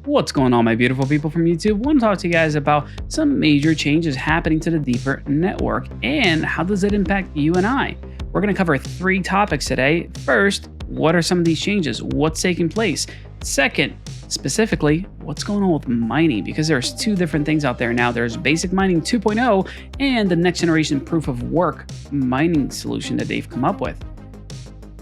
What's going on, my beautiful people from YouTube? I want to talk to you guys about some major changes happening to the Deeper network and how does it impact you and I. We're going to cover 3 topics today. First, what are some of these changes? What's taking place? Second, specifically, what's going on with mining? Because there's 2 different things out there now. There's basic mining 2.0 and the next generation proof of work mining solution that they've come up with.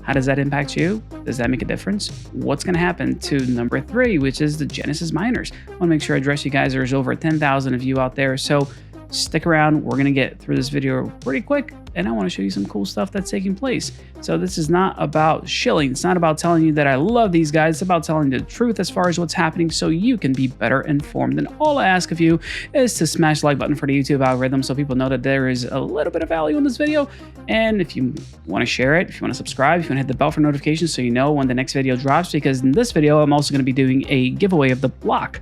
How does that impact you? Does that make a difference? What's going to happen to number 3, which is the Genesis miners? I want to make sure I address you guys. There's over 10,000 of you out there, so stick around. We're going to get through this video pretty quick, and I want to show you some cool stuff that's taking place. So this is not about shilling. It's not about telling you that I love these guys. It's about telling the truth as far as what's happening so you can be better informed. And all I ask of you is to smash the like button for the YouTube algorithm so people know that there is a little bit of value in this video. And if you want to share it, if you want to subscribe, if you want to hit the bell for notifications so you know when the next video drops, because in this video, I'm also going to be doing a giveaway of the block.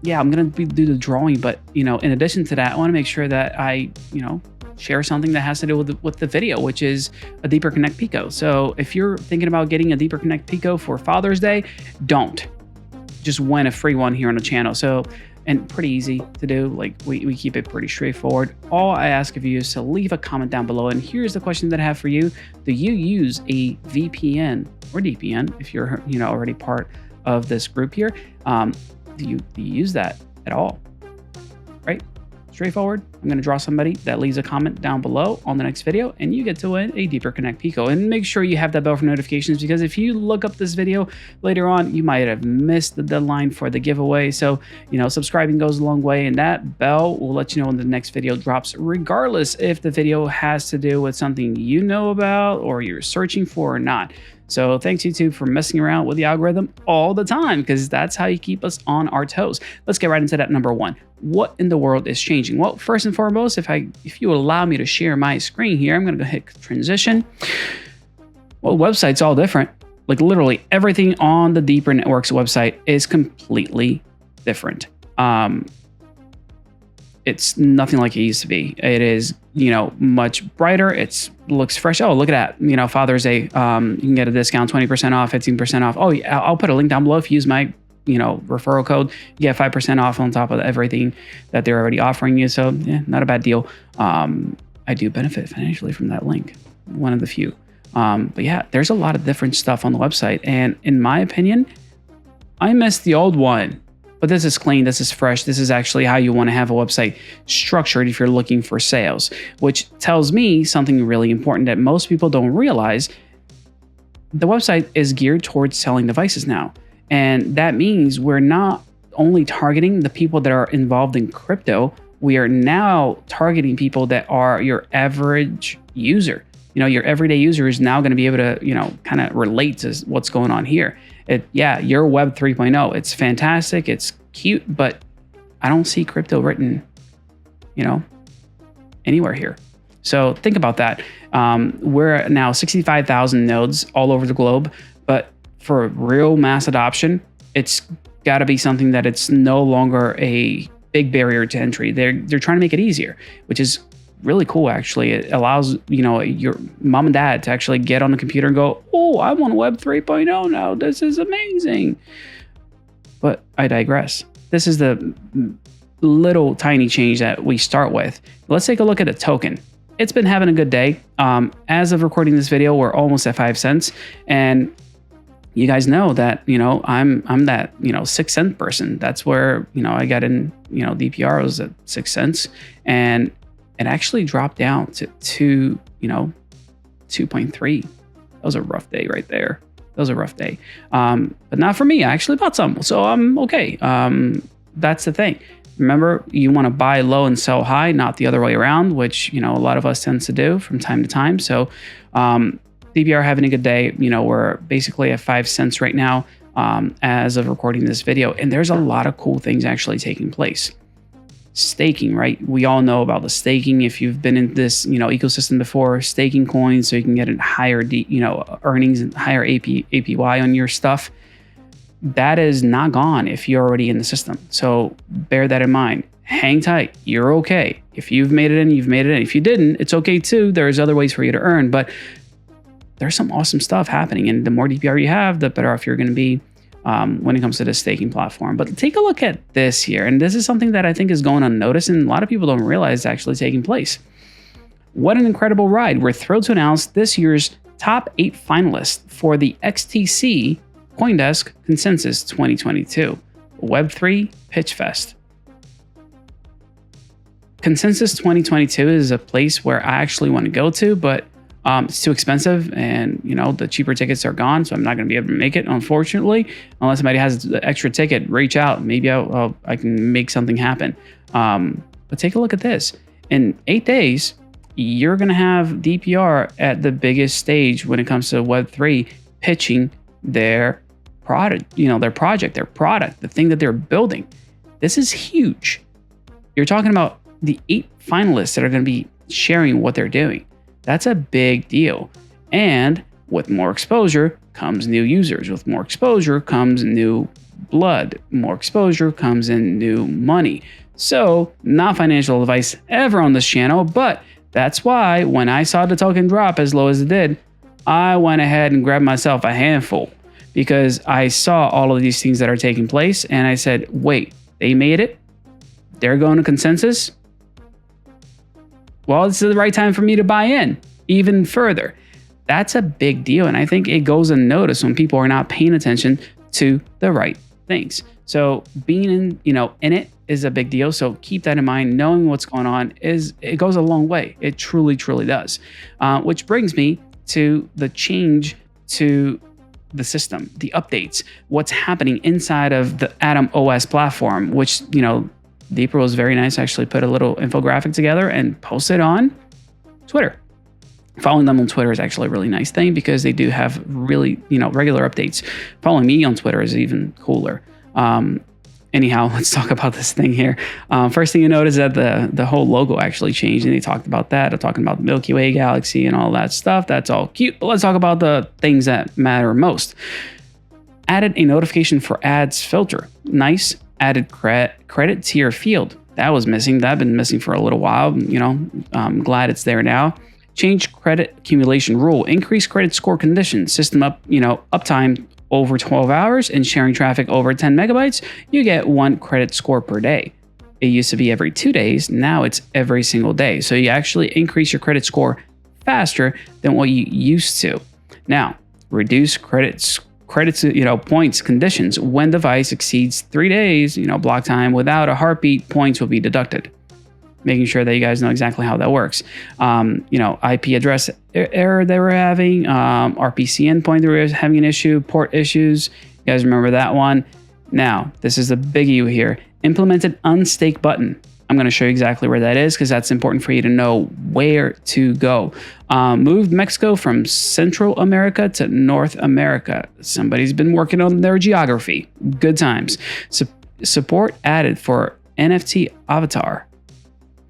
Yeah, I'm going to do the drawing, but, in addition to that, I want to make sure that I, share something that has to do with the video, which is a Deeper Connect Pico. So if you're thinking about getting a Deeper Connect Pico for Father's Day, don't. Just win a free one here on the channel. So, and pretty easy to do. Like we keep it pretty straightforward. All I ask of you is to leave a comment down below. And here's the question that I have for you. Do you use a VPN or DPN if you're, already part of this group here? Do you use that at all? Right? Straightforward. I'm going to draw somebody that leaves a comment down below on the next video, and you get to win a Deeper Connect Pico. And make sure you have that bell for notifications, because if you look up this video later on, you might have missed the deadline for the giveaway. So, subscribing goes a long way, and that bell will let you know when the next video drops, regardless if the video has to do with something you know about or you're searching for or not. So thanks, YouTube, for messing around with the algorithm all the time, because that's how you keep us on our toes. Let's get right into that. Number 1, what in the world is changing? Well, first and foremost, if you allow me to share my screen here, I'm going to go hit transition. Well, the website's all different. Like literally everything on the Deeper Network's website is completely different. It's nothing like it used to be. It is, much brighter. It looks fresh. Oh, look at that. Father's Day, you can get a discount, 20% off, 15% off. Oh, yeah, I'll put a link down below. If you use my, referral code, you get 5% off on top of everything that they're already offering you. So yeah, not a bad deal. I do benefit financially from that link. One of the few. But yeah, there's a lot of different stuff on the website. And in my opinion, I miss the old one. But this is clean, this is fresh, this is actually how you want to have a website structured if you're looking for sales, which tells me something really important that most people don't realize. The website is geared towards selling devices now. And that means we're not only targeting the people that are involved in crypto, we are now targeting people that are your average user. Your everyday user is now going to be able to, kind of relate to what's going on here. Your Web 3.0, it's fantastic, it's cute, but I don't see crypto written, anywhere here. So think about that. We're now 65,000 nodes all over the globe, but for real mass adoption, it's got to be something that it's no longer a big barrier to entry. They're trying to make it easier, which is really cool. Actually, it allows your mom and dad to actually get on the computer and go, oh, I'm on Web 3.0 now, this is amazing. But I digress. This is the little tiny change that we start with. Let's take a look at the token. It's been having a good day. As of recording this video, we're almost at 5 cents, and you guys know that I'm that 6 cent person. That's where I got in. DPR was at 6 cents, and it actually dropped down to 2.3. That was a rough day right there. That was a rough day. But not for me. I actually bought some, so I'm okay. That's the thing. Remember, you want to buy low and sell high, not the other way around, which a lot of us tends to do from time to time. So DPR having a good day. We're basically at 5 cents right now as of recording this video, and there's a lot of cool things actually taking place. Staking, right? We all know about the staking. If you've been in this, ecosystem before, staking coins so you can get a higher, earnings and higher APY on your stuff. That is not gone if you're already in the system. So bear that in mind. Hang tight. You're okay. If you've made it in, you've made it in. If you didn't, it's okay too. There's other ways for you to earn, but there's some awesome stuff happening. And the more DPR you have, the better off you're going to be. when it comes to the staking platform. But take a look at this here. And this is something that I think is going unnoticed and a lot of people don't realize is actually taking place. What an incredible ride. We're thrilled to announce this year's top 8 finalists for the XTC CoinDesk Consensus 2022 Web3 Pitch Fest. Consensus 2022 is a place where I actually want to go to, but it's too expensive and, you know, the cheaper tickets are gone. So I'm not going to be able to make it, unfortunately, unless somebody has the extra ticket, reach out. Maybe I can make something happen. But take a look at this. In 8 days, you're going to have DPR at the biggest stage when it comes to Web3 pitching their product, their project, their product, the thing that they're building. This is huge. You're talking about the 8 finalists that are going to be sharing what they're doing. That's a big deal. And with more exposure comes new users. With more exposure comes new blood. More exposure comes in new money. So, not financial advice ever on this channel, but that's why when I saw the token drop as low as it did, I went ahead and grabbed myself a handful because I saw all of these things that are taking place and I said, wait, they made it? They're going to consensus? Well, this is the right time for me to buy in even further. That's a big deal. And I think it goes unnoticed when people are not paying attention to the right things. So being in it is a big deal. So keep that in mind. Knowing what's going on it goes a long way. It truly, truly does. Which brings me to the change to the system, the updates, what's happening inside of the AtomOS platform, which, Deeper was very nice. Actually put a little infographic together and posted on Twitter. Following them on Twitter is actually a really nice thing because they do have really, regular updates. Following me on Twitter is even cooler. Anyhow, let's talk about this thing here. First thing you notice is that the whole logo actually changed, and they talked about that. They're talking about the Milky Way galaxy and all that stuff. That's all cute, but let's talk about the things that matter most. Added a notification for ads filter. Nice. Added credit tier field. That was missing. That had been missing for a little while. I'm glad it's there now. Change credit accumulation rule. Increase credit score conditions. System uptime over 12 hours and sharing traffic over 10 megabytes. You get 1 credit score per day. It used to be every 2 days. Now it's every single day. So you actually increase your credit score faster than what you used to. Now, reduce credits, points conditions. When device exceeds 3 days, block time without a heartbeat, points will be deducted. Making sure that you guys know exactly how that works. IP address error they were having, RPC endpoint they were having an issue, port issues. You guys remember that one? Now, this is a biggie here. Implemented unstake button. I'm going to show you exactly where that is because that's important for you to know where to go. Moved Mexico from Central America to North America. Somebody's been working on their geography. Good times. Support added for NFT avatar.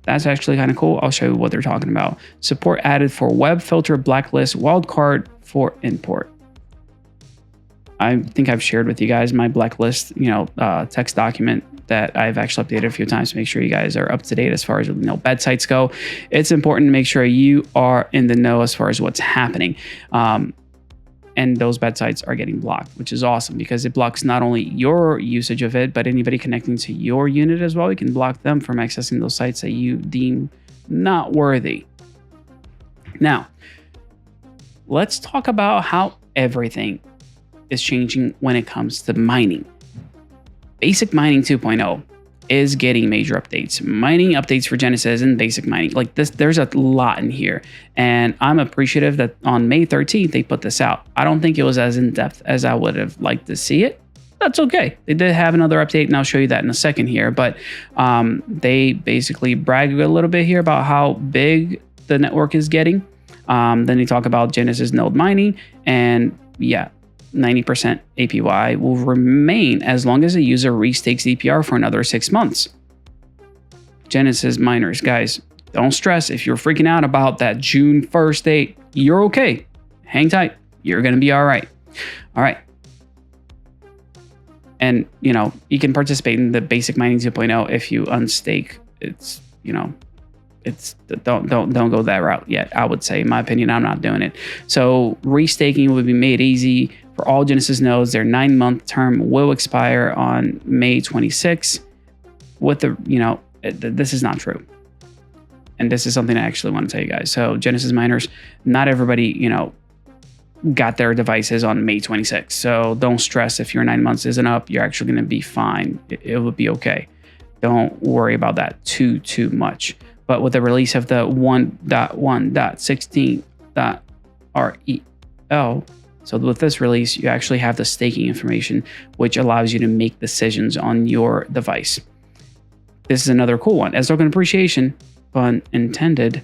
That's actually kind of cool. I'll show you what they're talking about. Support added for web filter blacklist wildcard for import. I think I've shared with you guys my blacklist, text document that I've actually updated a few times to make sure you guys are up to date as far as bed sites go. It's important to make sure you are in the know as far as what's happening. And those bed sites are getting blocked, which is awesome because it blocks not only your usage of it, but anybody connecting to your unit as well. You can block them from accessing those sites that you deem not worthy. Now, let's talk about how everything is changing when it comes to mining. Basic Mining 2.0 is getting major updates. Mining updates for Genesis and basic mining. Like this, there's a lot in here. And I'm appreciative that on May 13th, they put this out. I don't think it was as in-depth as I would have liked to see it. That's okay. They did have another update, and I'll show you that in a second here. But they basically brag a little bit here about how big the network is getting. Then they talk about Genesis node mining. And yeah, 90% APY will remain as long as the user restakes DPR for another 6 months. Genesis miners, guys, don't stress if you're freaking out about that June 1st date. You're okay. Hang tight. You're going to be all right. All right. And, you can participate in the basic mining 2.0 if you unstake. It's, don't go that route yet. I would say, in my opinion, I'm not doing it. So restaking will be made easy For all Genesis nodes, their 9-month term will expire on May 26th. With the, this is not true. And this is something I actually want to tell you guys. So Genesis miners, not everybody, got their devices on May 26th. So don't stress if your 9 months isn't up, you're actually going to be fine. It will be okay. Don't worry about that too much. But with the release of the 1.1.16.rel, so with this release, you actually have the staking information, which allows you to make decisions on your device. This is another cool one. As token appreciation, pun intended,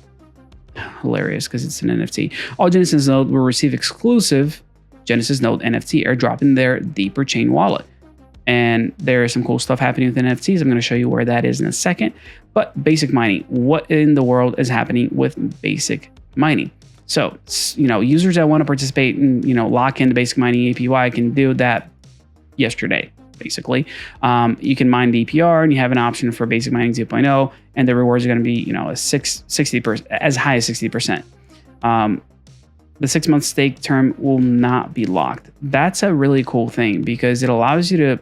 hilarious because it's an NFT. All Genesis nodes will receive exclusive Genesis node NFT airdrop in their Deeper chain wallet. And there is some cool stuff happening with NFTs. I'm going to show you where that is in a second. But basic mining, what in the world is happening with basic mining? So, users that want to participate and, lock in the basic mining APY can do that yesterday, basically. You can mine DPR and you have an option for basic mining 2.0, and the rewards are going to be, 60%, as high as 60%. The 6-month stake term will not be locked. That's a really cool thing because it allows you to,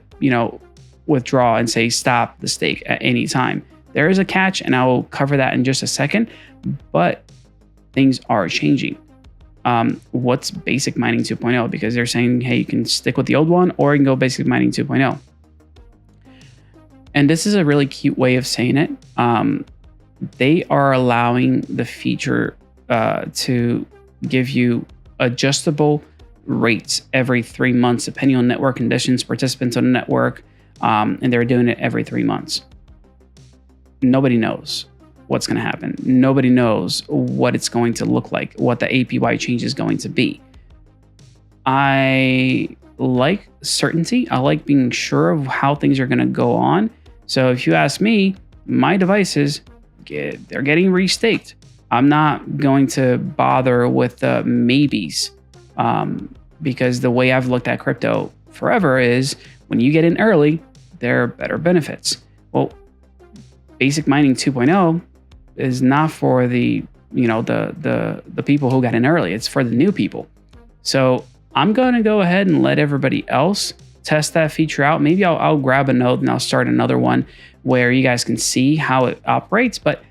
withdraw and say stop the stake at any time. There is a catch, and I will cover that in just a second, but things are changing. What's basic mining 2.0? Because they're saying, hey, you can stick with the old one or you can go basic mining 2.0. And this is a really cute way of saying it. They are allowing the feature to give you adjustable rates every 3 months, depending on network conditions, participants on the network, and they're doing it every 3 months. Nobody knows what's going to happen. Nobody knows what it's going to look like, what the APY change is going to be. I like certainty. I like being sure of how things are going to go on. So if you ask me, my devices, they're getting restaked. I'm not going to bother with the maybes because the way I've looked at crypto forever is when you get in early, there are better benefits. Well, basic mining 2.0 is not for the people who got in early. It's for the new people. So I'm going to go ahead and let everybody else test that feature out. Maybe I'll grab a node and I'll start another one where you guys can see how it operates. But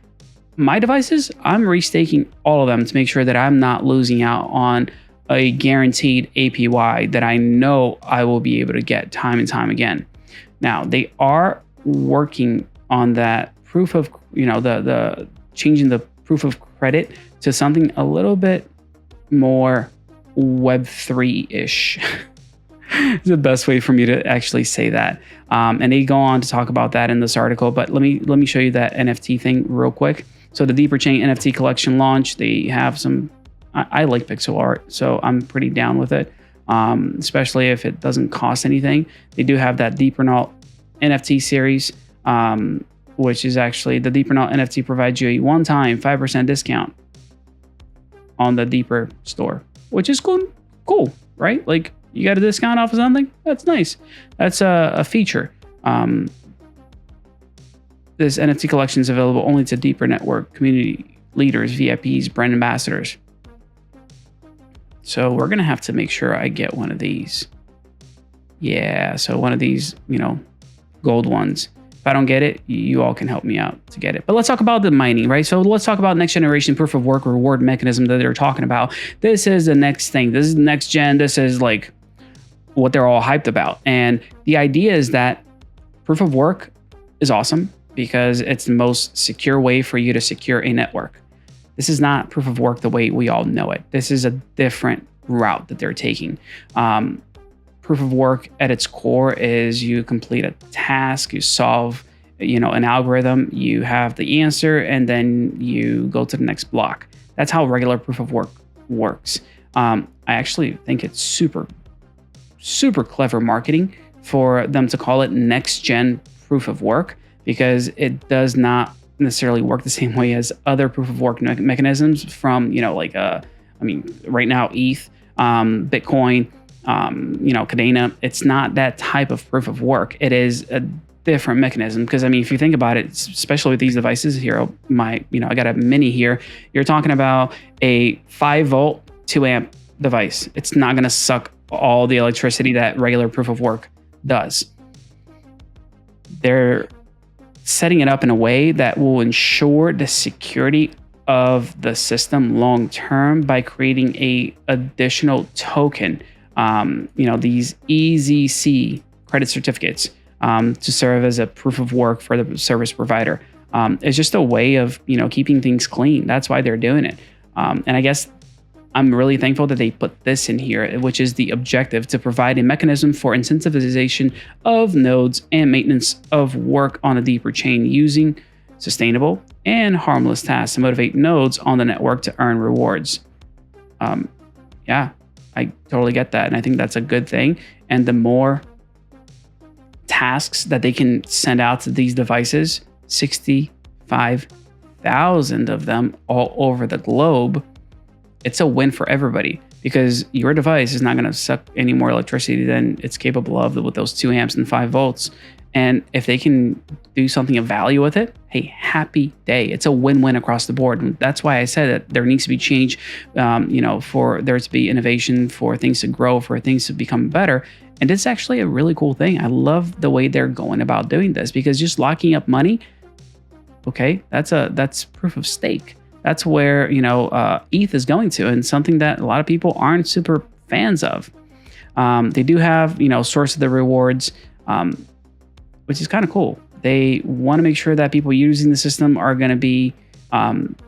my devices, I'm restaking all of them to make sure that I'm not losing out on a guaranteed APY that I know I will be able to get time and time again. Now, they are working on that proof of, the changing the proof of credit to something a little bit more Web3-ish. It's the best way for me to actually say that. And they go on to talk about that in this article, but let me show you that NFT thing real quick. So the Deeper Chain NFT Collection Launch, they have some, I like pixel art, so I'm pretty down with it, especially if it doesn't cost anything. They do have that Deepernaut NFT series, which is actually the Deepernaut NFT provides you a one-time 5% discount on the Deeper store, which is cool, right? Like you got a discount off of something? That's nice. That's a feature. This NFT collection is available only to Deeper Network community leaders, VIPs, brand ambassadors. So we're going to have to make sure I get one of these. Yeah, so one of these, gold ones. If I don't get it, you all can help me out to get it. But let's talk about the mining, right? So let's talk about next generation proof of work reward mechanism that they're talking about. This is the next thing. This is next gen. This is like what they're all hyped about. And the idea is that proof of work is awesome because it's the most secure way for you to secure a network. This is not proof of work the way we all know it. This is a different route that they're taking. Proof of work at its core is you complete a task, you solve, an algorithm, you have the answer, and then you go to the next block. That's how regular proof of work works. I actually think it's super, super clever marketing for them to call it next gen proof of work because it does not necessarily work the same way as other proof of work mechanisms from, right now, ETH, Bitcoin, Cadena. It's not that type of proof of work. It is a different mechanism because, if you think about it, especially with these devices here, I got a mini here. You're talking about a 5 volt, 2 amp device. It's not going to suck all the electricity that regular proof of work does. They're setting it up in a way that will ensure the security of the system long term by creating a additional token, these EZC credit certificates, to serve as a proof of work for the service provider. It's just a way of keeping things clean. That's why they're doing it. And I guess I'm really thankful that they put this in here, which is the objective to provide a mechanism for incentivization of nodes and maintenance of work on a deeper chain using sustainable and harmless tasks to motivate nodes on the network to earn rewards. Yeah, I totally get that. And I think that's a good thing. And the more tasks that they can send out to these devices, 65,000 of them all over the globe, it's a win for everybody, because your device is not going to suck any more electricity than it's capable of with those 2 amps and 5 volts. And if they can do something of value with it, hey, happy day. It's a win-win across the board. And that's why I said that there needs to be change, for there to be innovation, for things to grow, for things to become better. And it's actually a really cool thing. I love the way they're going about doing this, because just locking up money, okay, that's proof of stake. That's where, ETH is going to, and something that a lot of people aren't super fans of. They do have, source of the rewards, which is kind of cool. They want to make sure that people using the system are going to be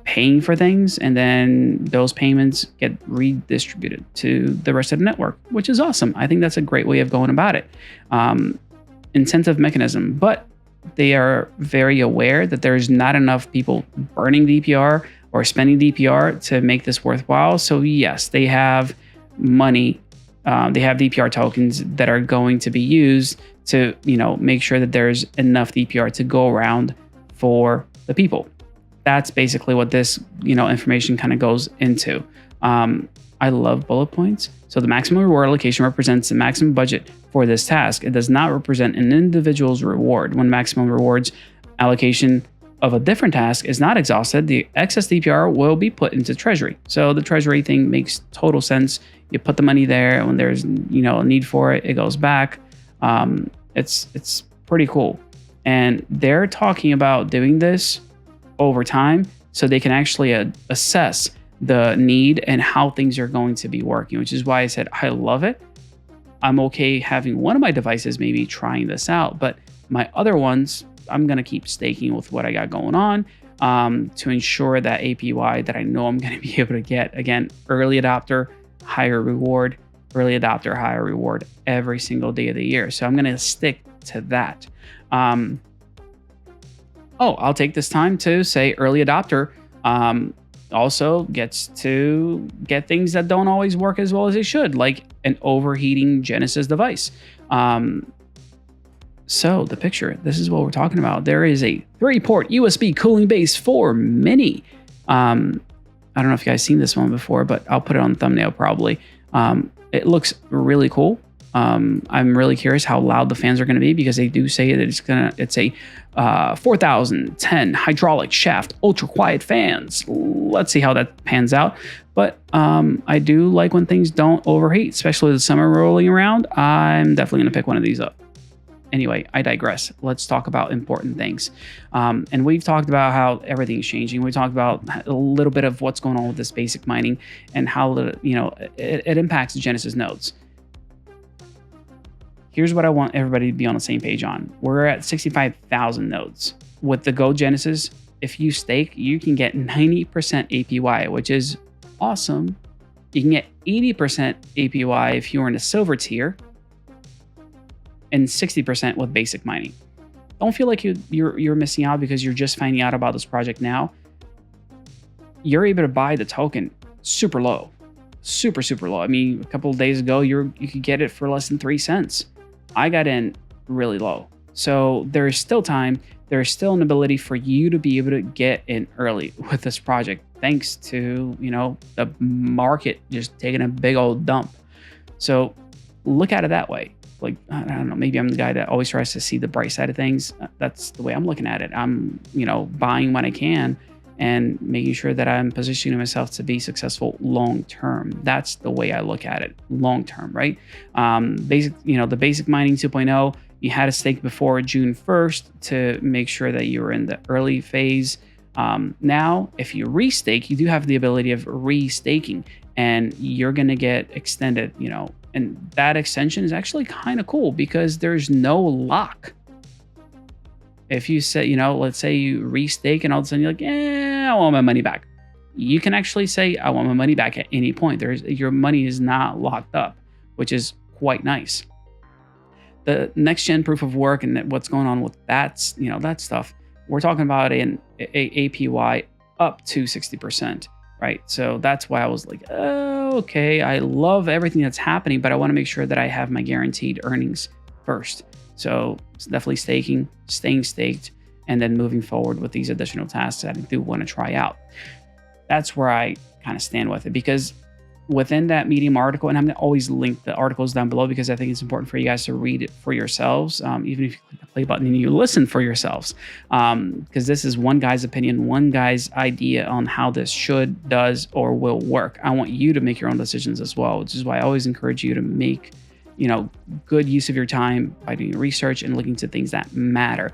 paying for things, and then those payments get redistributed to the rest of the network, which is awesome. I think that's a great way of going about it. Incentive mechanism, but they are very aware that there's not enough people burning DPR or spending DPR to make this worthwhile. So yes, they have money. They have DPR tokens that are going to be used to, make sure that there's enough DPR to go around for the people. That's basically what this, information kind of goes into. I love bullet points. So the maximum reward allocation represents the maximum budget for this task. It does not represent an individual's reward. When maximum rewards allocation of a different task is not exhausted, the excess DPR will be put into treasury. So the treasury thing makes total sense. You put the money there, and when there's, a need for it, it goes back. It's pretty cool. And they're talking about doing this over time so they can actually assess the need and how things are going to be working, which is why I said I love it. I'm okay having one of my devices maybe trying this out, but my other ones, I'm going to keep staking with what I got going on, to ensure that APY that I know I'm going to be able to get. Again, early adopter, higher reward, early adopter, higher reward every single day of the year. So I'm going to stick to that. I'll take this time to say early adopter also gets to get things that don't always work as well as they should, like an overheating Genesis device. So the picture, this is what we're talking about. There is a 3-port USB cooling base for Mini. I don't know if you guys seen this one before, but I'll put it on the thumbnail probably. It looks really cool. I'm really curious how loud the fans are going to be, because they do say that it's a 4010 hydraulic shaft ultra quiet fans. Let's see how that pans out. But I do like when things don't overheat, especially with the summer rolling around. I'm definitely going to pick one of these up. Anyway, I digress. Let's talk about important things. And we've talked about how everything's changing. We talked about a little bit of what's going on with this basic mining and how it impacts Genesis nodes. Here's what I want everybody to be on the same page on. We're at 65,000 nodes. With the Go Genesis, if you stake, you can get 90% APY, which is awesome. You can get 80% APY if you're in the silver tier, and 60% with basic mining. Don't feel like you're missing out because you're just finding out about this project now. You're able to buy the token super low, super low. I mean, a couple of days ago, you could get it for less than 3 cents. I got in really low. So there is still time. There is still an ability for you to be able to get in early with this project, thanks to, the market just taking a big old dump. So look at it that way. Like, I don't know, maybe I'm the guy that always tries to see the bright side of things. That's the way I'm looking at it. I'm, buying when I can and making sure that I'm positioning myself to be successful long term. That's the way I look at it, long term, right? The basic mining 2.0, you had a stake before June 1st to make sure that you were in the early phase. Now, if you restake, you do have the ability of restaking, and you're going to get extended, and that extension is actually kind of cool because there's no lock. If you say, let's say you restake and all of a sudden you're like, I want my money back. You can actually say, I want my money back at any point. Your money is not locked up, which is quite nice. The next gen proof of work and what's going on with that stuff, we're talking about an APY up to 60%, right? So that's why I was like, oh, okay, I love everything that's happening, but I want to make sure that I have my guaranteed earnings first. So it's definitely staying staked, and then moving forward with these additional tasks that I do want to try out. That's where I kind of stand with it, because within that Medium article, and I'm going to always link the articles down below because I think it's important for you guys to read it for yourselves, even if you click the play button and you listen for yourselves, because this is one guy's opinion, one guy's idea on how this should, does, or will work. I want you to make your own decisions as well, which is why I always encourage you to make good use of your time by doing research and looking to things that matter.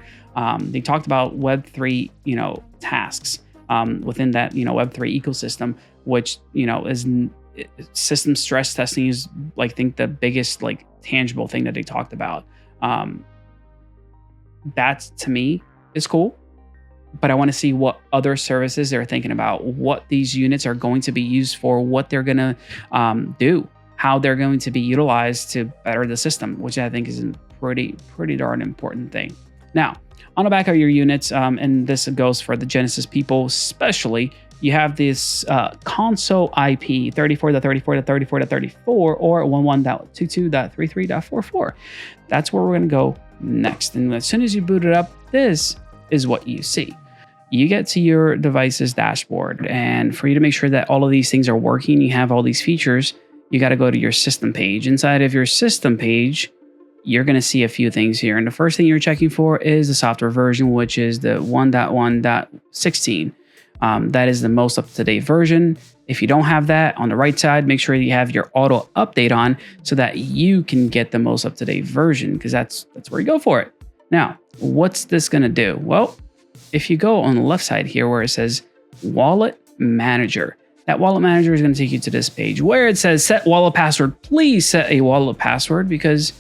They talked about Web3, tasks within that, Web3 ecosystem, which, is system stress testing is, I think, the biggest, tangible thing that they talked about. That, to me, is cool. But I want to see what other services they're thinking about, what these units are going to be used for, what they're going to do, how they're going to be utilized to better the system, which I think is a pretty darn important thing. Now, on the back of your units, and this goes for the Genesis people especially, you have this console IP 34.34.34.34 or 11.22.33.44. That's where we're going to go next. And as soon as you boot it up, this is what you see. You get to your device's dashboard, and for you to make sure that all of these things are working, you have all these features, you got to go to your system page. Inside of your system page, you're going to see a few things here. And the first thing you're checking for is the software version, which is the 1.1.16. That is the most up-to-date version. If you don't have that, on the right side, make sure you have your auto update on so that you can get the most up-to-date version, because that's where you go for it. Now, what's this going to do? Well, if you go on the left side here where it says Wallet Manager, that wallet manager is going to take you to this page where it says set wallet password. Please set a wallet password because,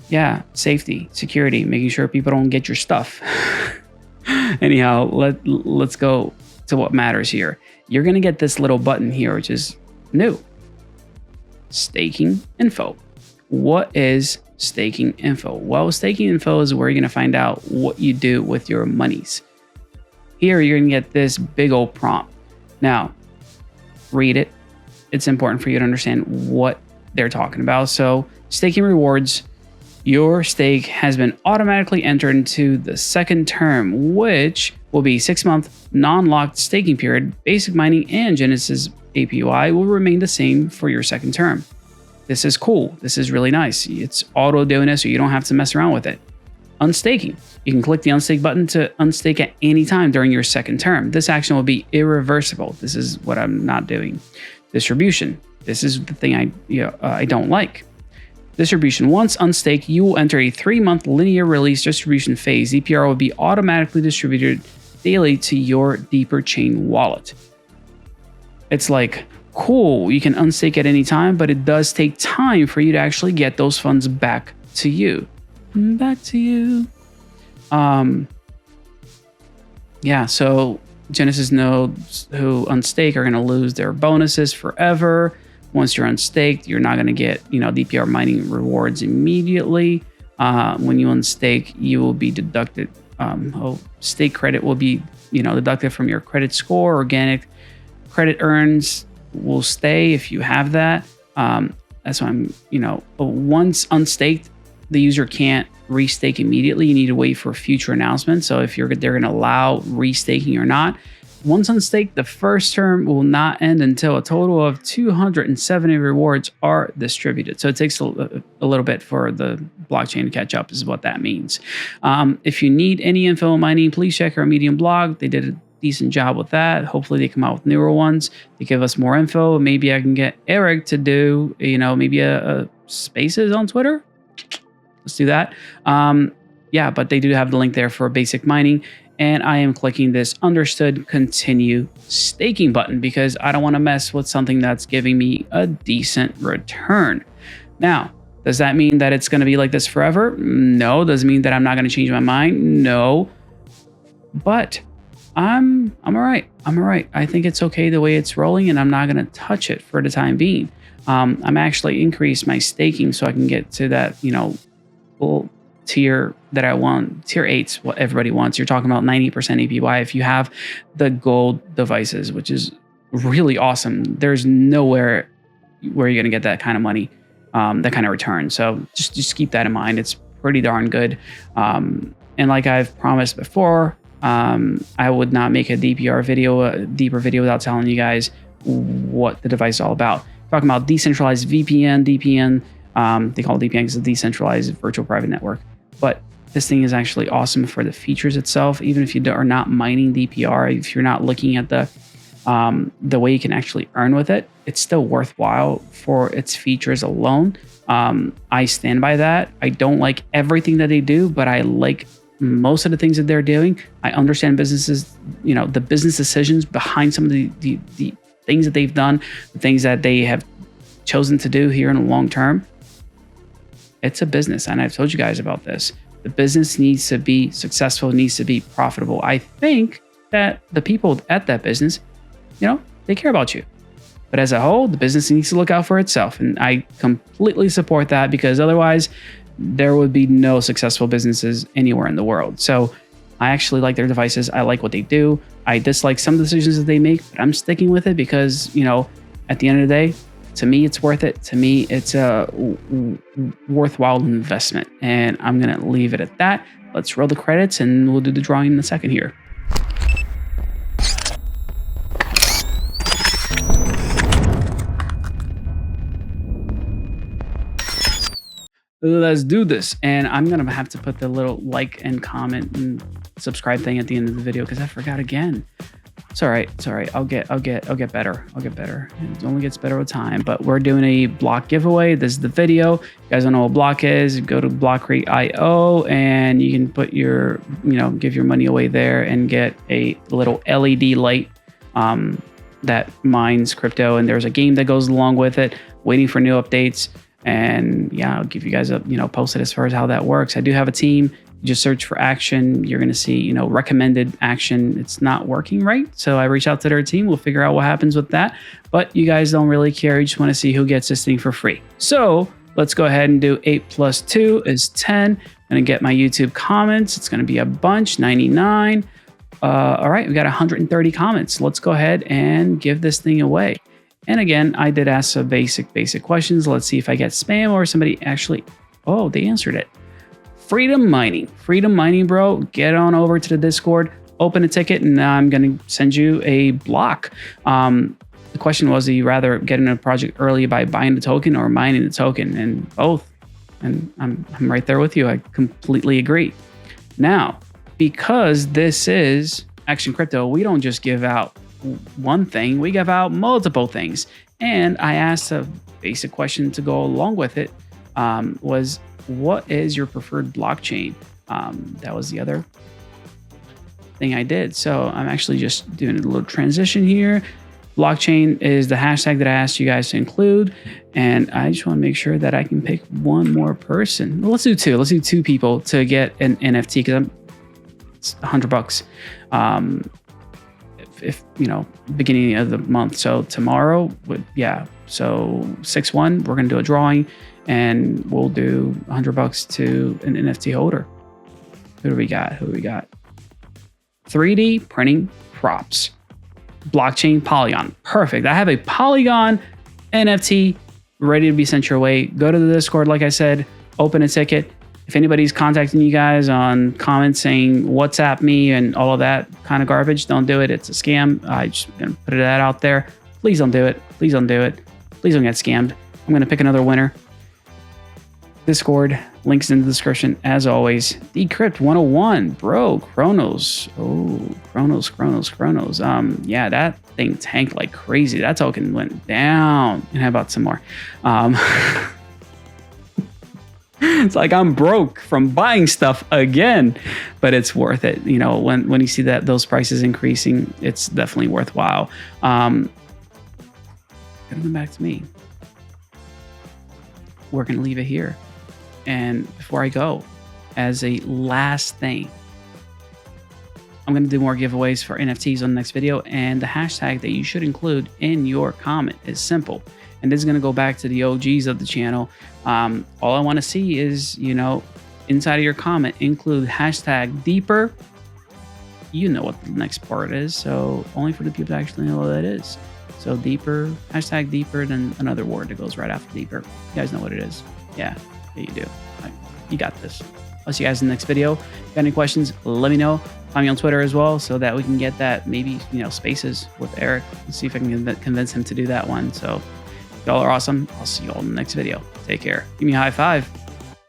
yeah, safety, security, making sure people don't get your stuff. Anyhow, let's go to what matters here. You're going to get this little button here, which is new. Staking info. What is staking info? Well, staking info is where you're going to find out what you do with your monies. Here, you're going to get this big old prompt. Now, read it. It's important for you to understand what they're talking about. So, staking rewards. Your stake has been automatically entered into the second term, which will be 6-month non-locked staking period. Basic mining and Genesis APY will remain the same for your second term. This is cool. This is really nice. It's auto doing this, so you don't have to mess around with it. Unstaking. You can click the unstake button to unstake at any time during your second term. This action will be irreversible. This is what I'm not doing. Distribution. This is the thing I don't like. Distribution. Once unstaked, you will enter a 3-month linear release distribution phase. DPR will be automatically distributed daily to your Deeper Chain wallet. It's like, cool, you can unstake at any time, but it does take time for you to actually get those funds back to you. Back to you. Yeah, so Genesis nodes who unstake are going to lose their bonuses forever. Once you're unstaked, you're not going to get, DPR mining rewards immediately. When you unstake, you will be deducted. Stake credit will be, deducted from your credit score. Organic credit earns will stay if you have that. That's why once unstaked, the user can't restake immediately. You need to wait for future announcements. So if they're going to allow restaking or not. Once unstaked, the first term will not end until a total of 270 rewards are distributed. So it takes a little bit for the blockchain to catch up, is what that means. If you need any info on mining, please check our Medium blog. They did decent job with that. Hopefully they come out with newer ones to give us more info. Maybe I can get Eric to do, maybe a spaces on Twitter. Let's do that. Yeah, but they do have the link there for basic mining. And I am clicking this understood continue staking button because I don't want to mess with something that's giving me a decent return. Now, does that mean that it's going to be like this forever? No. Does it mean that I'm not going to change my mind? No. But I'm all right. I'm all right. I think it's okay the way it's rolling, and I'm not going to touch it for the time being. I'm actually increased my staking so I can get to that, full tier that I want. Tier 8's what everybody wants. You're talking about 90% APY if you have the gold devices, which is really awesome. There's nowhere where you're going to get that kind of money, that kind of return. So just keep that in mind. It's pretty darn good. And like I've promised before, I would not make a DPR video, a deeper video, without telling you guys what the device is all about. Talking about decentralized VPN, DPN. They call it DPN because it's a decentralized virtual private network. But this thing is actually awesome for the features itself. Even if you are not mining DPR, if you're not looking at the way you can actually earn with it, it's still worthwhile for its features alone. I stand by that. I don't like everything that they do, but I like most of the things that they're doing. I understand businesses, the business decisions behind some of the things that they've done, the things that they have chosen to do here in the long term. It's a business, and I've told you guys about this. The business needs to be successful, needs to be profitable. I think that the people at that business, they care about you. But as a whole, the business needs to look out for itself. And I completely support that, because otherwise there would be no successful businesses anywhere in the world. So I actually like their devices. I like what they do. I dislike some decisions that they make, but I'm sticking with it because, at the end of the day, to me, it's worth it. To me, it's a worthwhile investment. And I'm going to leave it at that. Let's roll the credits and we'll do the drawing in a second here. Let's do this. And I'm going to have to put the little like and comment and subscribe thing at the end of the video because I forgot again. It's all right. It's all right. I'll get better. It only gets better with time. But we're doing a block giveaway. This is the video. You guys don't know what block is, go to block.io and you can put your, give your money away there and get a little LED light that mines crypto. And there's a game that goes along with it, waiting for new updates. And yeah, I'll give you guys a, posted as far as how that works. I do have a team. You just search for action. You're going to see, recommended action. It's not working right. So I reach out to their team. We'll figure out what happens with that. But you guys don't really care. You just want to see who gets this thing for free. So let's go ahead and do 8 plus 2 is 10. I'm going to get my YouTube comments. It's going to be a bunch, 99. All right, we got 130 comments. Let's go ahead and give this thing away. And again, I did ask some basic questions. Let's see if I get spam or somebody actually, they answered it. Freedom mining, bro. Get on over to the Discord, open a ticket, and I'm going to send you a block. The question was, do you rather get in a project early by buying the token or mining the token? And both. And I'm right there with you. I completely agree. Now, because this is Action Crypto, we don't just give out one thing, we give out multiple things. And I asked a basic question to go along with it, was what is your preferred blockchain? That was the other thing I did. So I'm actually just doing a little transition here. Blockchain is the hashtag that I asked you guys to include. And I just want to make sure that I can pick one more person. Well, let's do two. Let's do two people to get an NFT because it's $100. If beginning of the month. So tomorrow so 6/1, we're gonna do a drawing and we'll do $100 to an NFT holder. Who do we got? 3D printing props, blockchain Polygon. Perfect. I have a Polygon NFT ready to be sent your way. Go to the Discord, like I said, open a ticket. If anybody's contacting you guys on comments saying WhatsApp me and all of that kind of garbage, don't do it. It's a scam. I just gonna put that out there. Please don't do it. Please don't do it. Please don't get scammed. I'm gonna pick another winner. Discord, Links in the description as always. Decrypt 101, bro. Chronos. Oh, Chronos. Yeah, that thing tanked like crazy. That token went down. And how about some more? It's like I'm broke from buying stuff again, but it's worth it. You know, when you see that those prices increasing, it's definitely worthwhile. Gonna come back to me. We're gonna leave it here. And before I go, as a last thing, I'm going to do more giveaways for NFTs on the next video. And the hashtag that you should include in your comment is simple. And this is going to go back to the OGs of the channel. All I want to see is, you know, inside of your comment, include hashtag deeper. You know what the next part is. So only for the people that actually know what that is. So deeper, hashtag deeper, then another word that goes right after deeper. You guys know what it is. Yeah. Yeah, you do. You got this. I'll see you guys in the next video. If you got any questions, let me know. Find me on Twitter as well, so that we can get that, maybe, you know, spaces with Eric and see if I can convince him to do that one. So y'all are awesome. I'll see you all in the next video. Take care. Give me a high five.